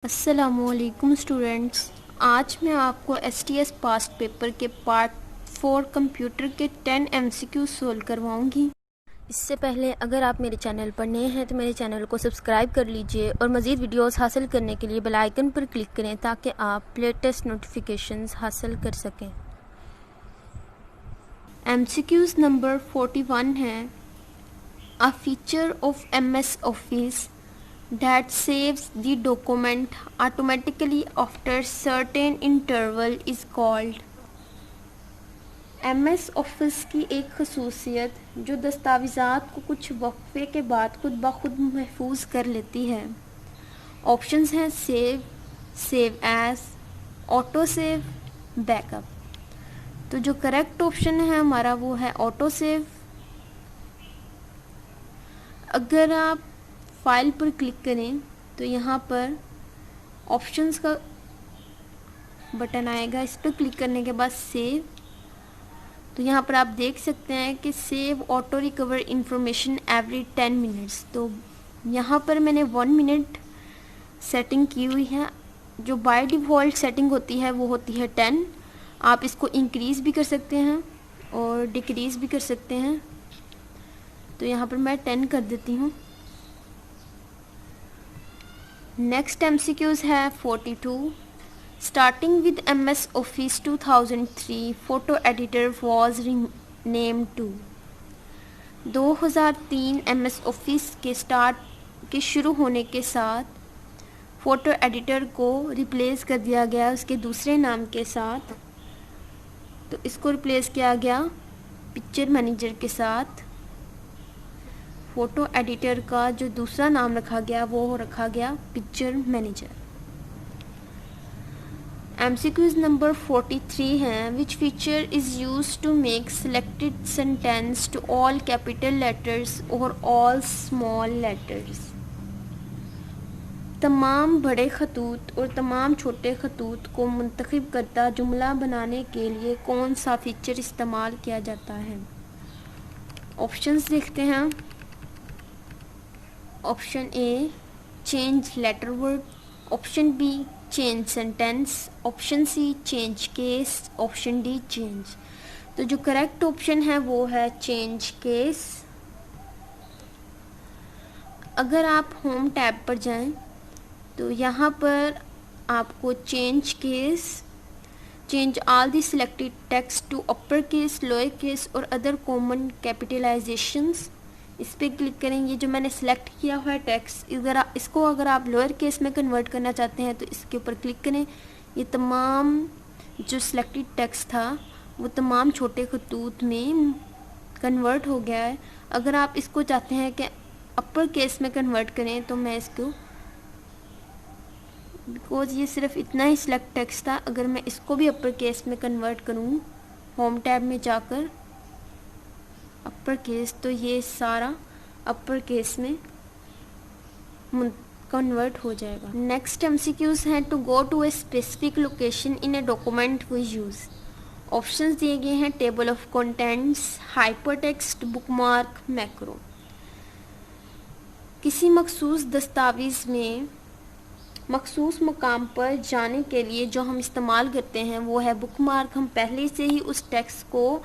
अस्सलामुअलैकुम स्टूडेंट्स। आज मैं आपको STS पास्ट पेपर के पार्ट 4 कंप्यूटर के 10 MCQ सोल्व करवाऊंगी। इससे पहले अगर आप मेरे चैनल पर नए हैं तो मेरे चैनल को सब्सक्राइब कर लीजिए और मज़ीद वीडियोस हासिल करने के लिए बेल आइकन पर क्लिक करें ताकि आप लेटेस्ट नोटिफिकेशंस हासिल कर सकें। MCQs नंबर 41 है। A feature of MS office that saves the document automatically after certain interval is called। MS office की एक खसूसियत जो दस्तावेज़ात को कुछ वक्फे के बाद खुद ब खुद महफूज कर लेती है। ऑप्शंस हैं save, save as, auto save, backup. तो जो करेक्ट ऑप्शन है हमारा वो है ऑटो सेव। अगर आप फाइल पर क्लिक करें तो यहाँ पर ऑप्शंस का बटन आएगा, इस पर क्लिक करने के बाद सेव। तो यहाँ पर आप देख सकते हैं कि save auto recover information every 10 minutes. तो यहाँ पर मैंने 1 मिनट सेटिंग की हुई है। जो बाय डिफ़ॉल्ट सेटिंग होती है वो होती है 10। आप इसको इंक्रीज़ भी कर सकते हैं और डिक्रीज़ भी कर सकते हैं। तो यहाँ पर मैं 10 कर देती हूँ। नेक्स्ट MCQs है 42। Starting with MS office 2003 photo editor was renamed to. 2003 MS office के शुरू होने के साथ फ़ोटो एडिटर को रिप्लेस कर दिया गया उसके दूसरे नाम के साथ। तो इसको रिप्लेस किया गया पिक्चर मैनेजर के साथ। फ़ोटो एडिटर का जो दूसरा नाम रखा गया वो रखा गया पिक्चर मैनेजर। MCQs नंबर 43 हैं। Which feature is use to make selected sentence to all capital letters और ऑल स्मॉल लेटर्स। तमाम बड़े खतूत और तमाम छोटे खतूत को मुंतखब करता जुमला बनाने के लिए कौन सा फीचर इस्तेमाल किया जाता है। ऑप्शंस देखते हैं। Option A change letter word, option B change sentence, option C change case, option D change. तो जो करेक्ट ऑप्शन है वो है चेंज केस। अगर आप होम टैब पर जाएं तो यहाँ पर आपको change case, change all the selected text to upper case, lower case और अदर कॉमन कैपिटलाइजेशंस, इस पर क्लिक करेंगे। जो मैंने सेलेक्ट किया हुआ है टेक्स्ट, इसको अगर आप लोअर केस में कन्वर्ट करना चाहते हैं तो इसके ऊपर क्लिक करें। ये तमाम जो सिलेक्टेड टेक्स्ट था वो तमाम छोटे खतूत में कन्वर्ट हो गया है। अगर आप इसको चाहते हैं कि अपर केस में कन्वर्ट करें तो मैं इसको, बिकॉज ये सिर्फ इतना ही सिलेक्ट टेक्स्ट था, अगर मैं इसको भी अपर केस में कन्वर्ट करूँ होम टैब में जाकर अपर केस, तो ये सारा अपर केस में कन्वर्ट हो जाएगा। नेक्स्ट MCQs हैं to go to a specific location in a document we use. Options दिए गए हैं table of contents, hypertext, bookmark, macro. किसी मखसूस दस्तावेज़ में मखसूस मकाम पर जाने के लिए जो हम इस्तेमाल करते हैं वो है बुकमार्क। हम पहले से ही उस टेक्स्ट को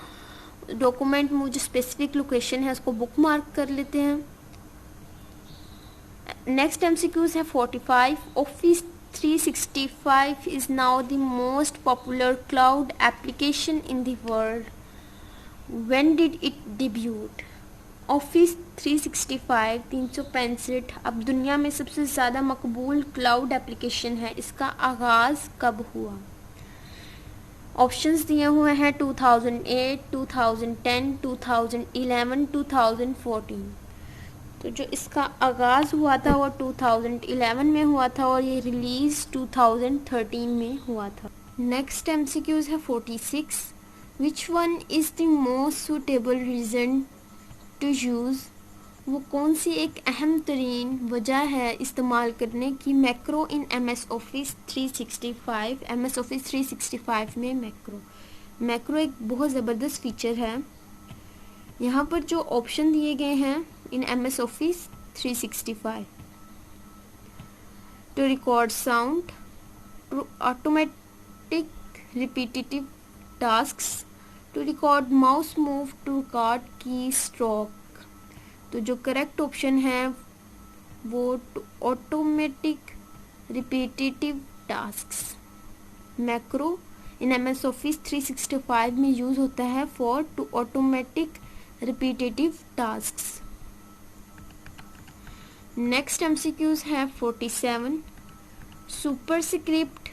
डॉक्यूमेंट में जो स्पेसिफिक लोकेशन है उसको बुकमार्क कर लेते हैं। नेक्स्ट MCQs है 45। Office 365 is now the most popular cloud application in the world. When did it debut. Office 365 365 अब दुनिया में सबसे ज़्यादा मकबूल क्लाउड एप्लीकेशन है। इसका आगाज़ कब हुआ। ऑप्शंस दिए हुए हैं 2008, 2010, 2011, 2014। तो जो इसका आगाज़ हुआ था वो 2011 में हुआ था और ये रिलीज़ 2013 में हुआ था। नेक्स्ट MCQs है 46। Which one is the most suitable reason to use. वो कौन सी एक अहम तरीन वजह है इस्तेमाल करने की macro in MS office 365। MS office 365 में मैक्रो एक बहुत ज़बरदस्त फीचर है। यहाँ पर जो ऑप्शन दिए गए हैं इन MS office 365, to record sound, to automatic repetitive tasks, to record mouse move, to record key stroke। तो जो करेक्ट ऑप्शन है वो to automatic repetitive tasks. Macro in MS office 365 में यूज़ होता है for to automatic repetitive tasks. Next MCQs है 47। Superscript,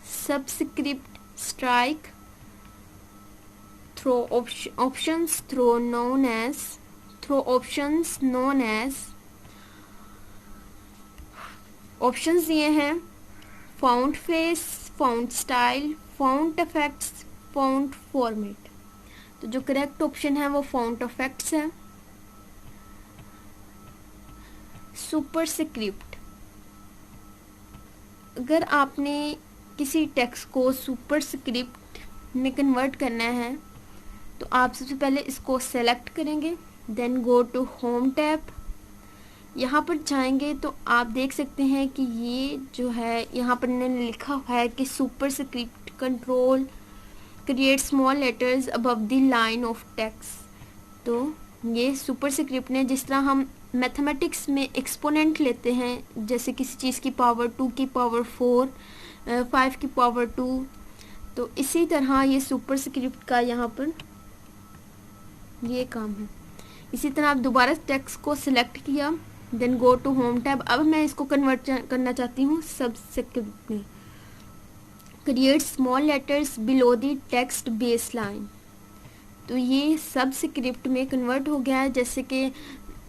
subscript, strike, through options, through options known as. Options दिए हैं font face, font style, font effects, font format. तो जो correct option है वो फाउंड इफेक्ट्स है। सुपरस्क्रिप्ट, अगर आपने किसी टेक्स्ट को सुपरस्क्रिप्ट में कन्वर्ट करना है तो आप सबसे पहले इसको सेलेक्ट करेंगे, then go to home tab. यहाँ पर जाएंगे तो आप देख सकते हैं कि ये जो है यहाँ पर मैंने लिखा हुआ है कि superscript control create small letters above the line of text. तो ये सुपरस्क्रिप्ट ने, जिस तरह हम मैथमेटिक्स में एक्सपोनेंट लेते हैं, जैसे किसी चीज़ की पावर 2 की पावर 4, 5 की पावर 2, तो इसी तरह ये सुपरस्क्रिप्ट का यहाँ पर ये काम है। इसी तरह आप दोबारा टेक्स्ट को सिलेक्ट किया, then go to home tab. अब मैं इसको कन्वर्ट करना चाहती हूँ सबस्क्रिप्ट में। Create small letters below the text base line. तो ये सबस्क्रिप्ट में कन्वर्ट हो गया है। जैसे कि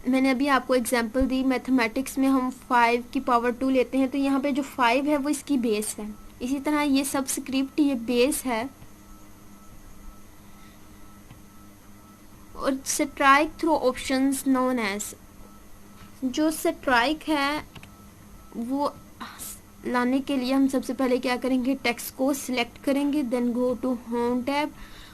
मैंने अभी आपको एग्जांपल दी, मैथमेटिक्स में हम 5 की पावर 2 लेते हैं तो यहाँ पे जो 5 है वो इसकी बेस है। इसी तरह ये सबस्क्रिप्ट ये बेस है। और strike through options known as, जो स्ट्राइक है वो लाने के लिए हम सबसे पहले क्या करेंगे, टेक्स्ट को सिलेक्ट करेंगे, then go to home tab.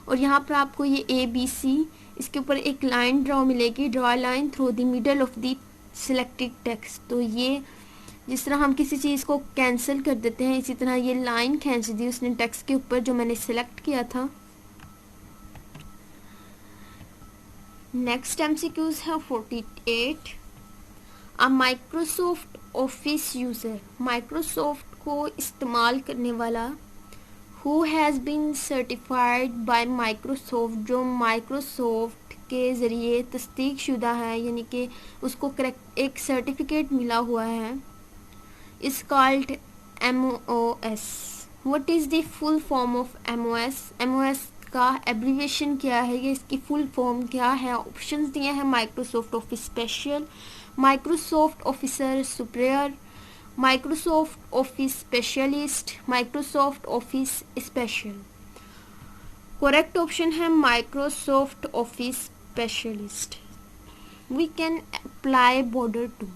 और यहाँ पर आपको ये ABC, इसके ऊपर एक लाइन ड्रॉ मिलेगी, draw line through the middle of the selected text. तो ये जिस तरह हम किसी चीज़ को कैंसिल कर देते हैं, इसी तरह ये लाइन खींच दी उसने टेक्स्ट के ऊपर जो मैंने सिलेक्ट किया था। नेक्स्ट MCQs है 48। A Microsoft office user, Microsoft को इस्तेमाल करने वाला, who has been certified by Microsoft, जो माइक्रोसॉफ्ट के ज़रिए तस्दीक शुदा है, यानी कि उसको करेक्ट एक सर्टिफिकेट मिला हुआ है, is called MOS। What is the full form of MOS? MOS का एब्रीविएशन क्या है, ये इसकी फुल फॉर्म क्या है? ऑप्शंस दिए हैं Microsoft office special, Microsoft officer superior, Microsoft office specialist, Microsoft office special. Correct option है Microsoft office specialist. We can apply border to.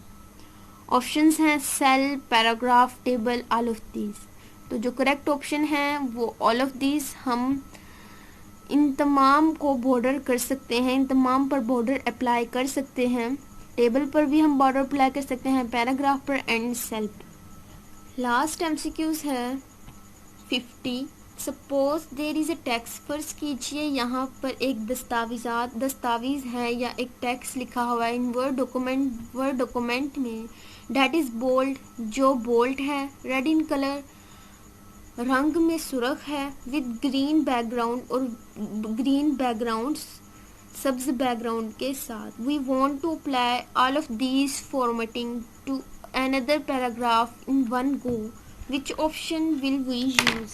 Options हैं cell, paragraph, table, all of these. तो जो correct option है वो all of these. हम इन तमाम को border कर सकते हैं, इन तमाम पर बॉर्डर अप्लाई कर सकते हैं। टेबल पर भी हम बॉर्डर अप्लाई कर सकते हैं, पैराग्राफ पर एंड सेल पर। लास्ट MCQs है 50। Suppose there is a text, फर्ज कीजिए यहाँ पर एक दस्तावेज़ है या एक टेक्स्ट लिखा हुआ है इन वर्ड डॉक्यूमेंट में, डैट इज़ बोल्ड, जो बोल्ड है, रेड इन कलर, रंग में सुर्ख है, विद ग्रीन बैकग्राउंड, और ग्रीन बैकग्राउंड्स सब्ज बैकग्राउंड के साथ। We want to apply all of these formatting to another paragraph in one go, which option will we use?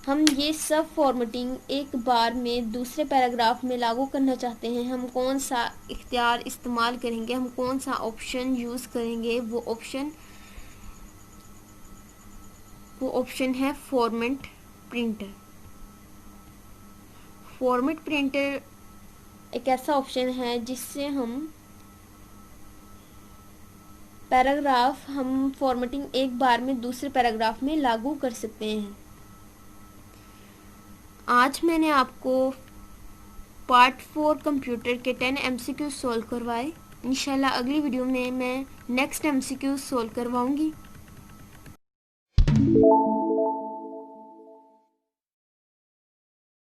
हम ये सब फॉर्मेटिंग एक बार में दूसरे पैराग्राफ में लागू करना चाहते हैं, हम कौन सा इख्तियार इस्तेमाल करेंगे, हम कौन सा ऑप्शन यूज़ करेंगे? वो ऑप्शन है फॉर्मेट प्रिंटर। फॉर्मेट प्रिंटर एक ऐसा ऑप्शन है जिससे हम पैराग्राफ हम फॉर्मेटिंग एक बार में दूसरे पैराग्राफ में लागू कर सकते हैं। आज मैंने आपको पार्ट 4 कंप्यूटर के 10 MCQ सॉल्व करवाए। इंशाल्लाह अगली वीडियो में मैं नेक्स्ट MCQ सोल्व करवाऊँगी।